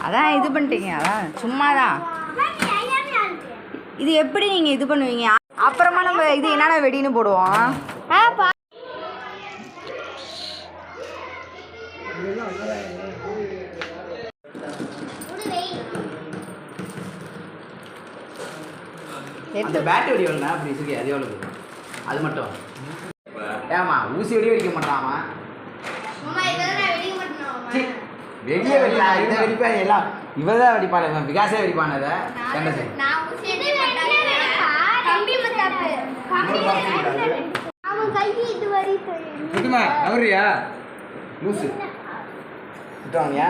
அதான் இது பண்ணிட்டீங்க, அதான் சும்மாதான். இது எப்படி நீங்கள் இது பண்ணுவீங்க? அப்புறமா நம்ம இது என்னென்ன வெடின்னு போடுவோம். அந்த பேட் வெடி எவ்வளோண்ணா? அப்படி வச்சுருக்கேன், அது எவ்வளோ? அது மட்டும் ஏமா ஊசி வெடி வெடிக்க மாட்டாமா? வெளியே வெடிப்பா, இதை வெடிப்பாங்க எல்லாம். இவ தான் வெடிப்பாள், விகாசே வெடிப்பான். அதை என்ன சார் அவரியா லூசு விட்டுவாங்கயா?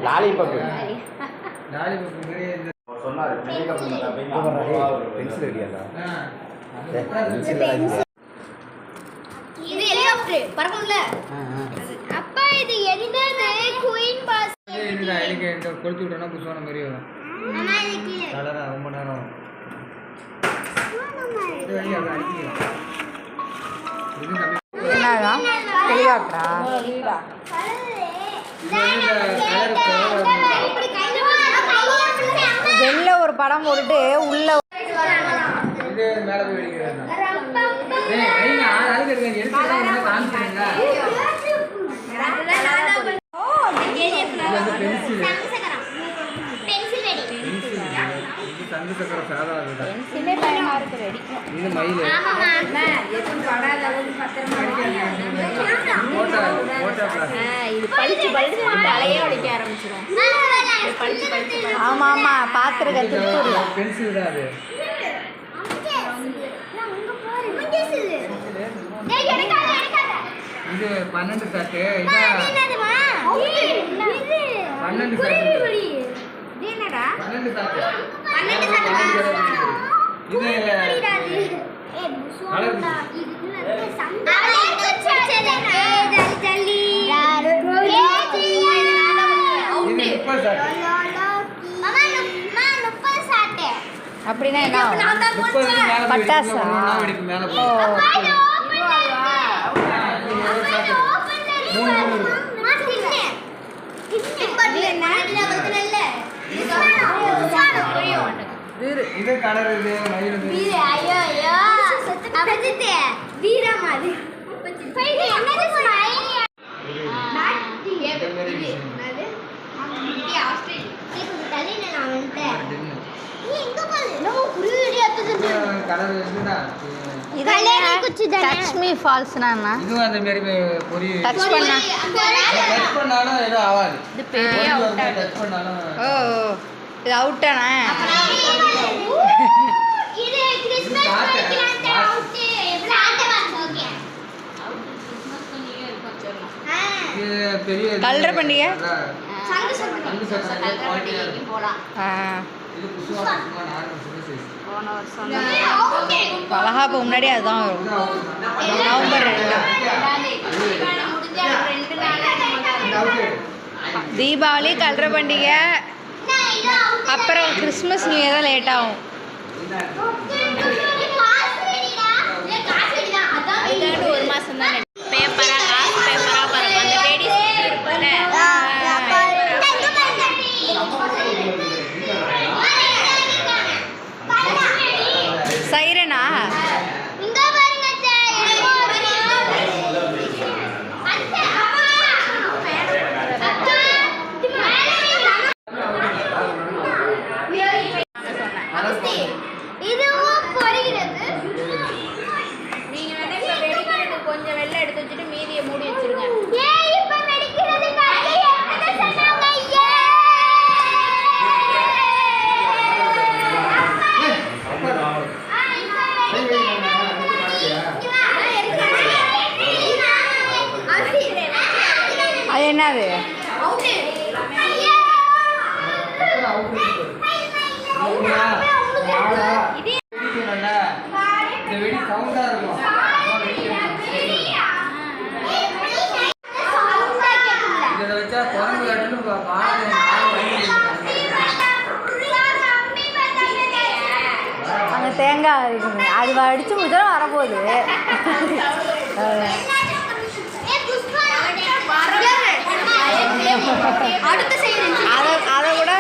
லாலிபப் சொன்னாரு பென்சில் வெடியாதா? இது ஹெலிகாப்டர் பறக்கும்ல. அப்பா இது எரிந்தது குயின் பாஸ். இதுடா எலிகேட் கொளுத்தி விட்டனா புஷ்வான மாதிரி வரும். அம்மா இது கீழ. கலரா ரொம்ப நேரம். இது வெளிய அடிக்குது. இது என்னடா? ஹெலிகாப்டரா? வீடா. வெளில ஒரு படம் போட்டுட்டு உள்ள இது மேல போய் வெடிக்கிறது. ஏய் ஐயா ஆளுங்க எடுத்துட்டு வந்து காமிச்சீங்க. பென்சில் வெடி. இது தங்க சக்கர சாதாரண. பென்சிலே பயமா இருக்கு வெடிக்கும். இது மயில். ஆமாமா. எதுவும் படாத அளவுக்கு பத்திரமா போட்டோ கிளாஸ். இது பளிச்சு பளிச்சு தலையே வலிக்க ஆரம்பிச்சிடும். ஆமா ஆமா பாத்துருக்க திருப்பூர்ல. பென்சில் தான் அது. இது 12 சாட்டு. இது 12 சாட்டு. என்னடா 12 சாட்டு. 12 சாட்டு. இது அழகுடா இது சண்டை வச்சதே ஜல்லி இது 30 சாட்டு. மாமா 30 சாட்டு. அப்படினா என்ன? 30 மேல பட்டாசா? வெடிக்கு மேல போய். இது கலர் இது மயில் இது. ஐயோ ஐயோ அப்பதித்தே வீரமாதி. பைடி என்னது ஸ்மைல்? நாட்டி என்னது? இது ஆஸ்திரேலியா. இது தலின நான் வந்துட்டேன். நீ எங்க போற? நோ புரியடி அத்தது. கலர் இதுடா. இது டச் மீ ஃபால்ஸ்னா என்ன? இது அந்த மாதிரி பொரி டச் பண்ணா டச் பண்ணாலும் ஏதோ ஆவாது. இது பெரிய அவுட்டா டச் பண்ணாலும் ஓ இது அவுட்டானா? இது கிறிஸ்மஸ் வைக்கலாம்னு அவுட் சாட்ட வாங்க ஓகே. இது பெரிய கலர் பண்டிகை சங்கு சங்கு கலர் பண்டிகை போலாம். இது புதுசா சும்மா நார்மல் சின்ன சைஸ். போன வருஷம் ஓகே வளகாப்பு முன்னாடி அதுதான் வரும். நவம்பர் 2 தீபாவளி கலர் பண்டிகை அப்புறம் கிறிஸ்மஸ் நியூ இயர் தான் லேட் ஆகும். ஒரு மாதம் தான் பேப்பரா காசு பேப்பரா பாருங்க அந்த லேடிஸ் இருப்பாங்க. சைரனா இங்க பாருங்க இதுவும் பொரிகிறது. நீங்க வேணா வெடிக்கிறது கொஞ்சம் வெள்ளை எடுத்து வச்சுட்டு மீதியை மூடி வச்சிருங்க. ஏய் இப்ப வெடிக்கிறது கட்டி என்ன சொன்னாங்க? அது என்னது? இந்த வெடி சவுண்டா இருக்கும். இதை வச்சா குரங்கு கட்டுன்னு அந்த தேங்காய் அது அடிச்சு முடிச்சாலும் வரப்போகுது. அடுத்து செய்யறேன். அதை கூட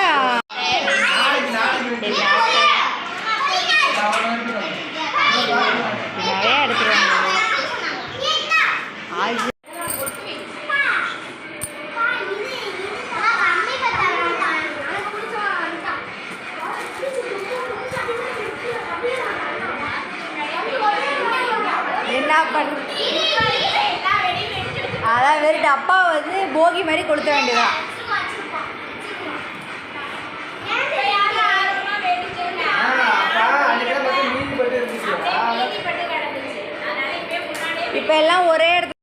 நிறைய எடுத்துருவாங்க. ஆஜி என்ன பண்ண அதான் வெறும் டப்பா வந்து போகி மாதிரி கொளுத்த வேண்டியதான். இப்போ எல்லாம் ஒரே இடத்துல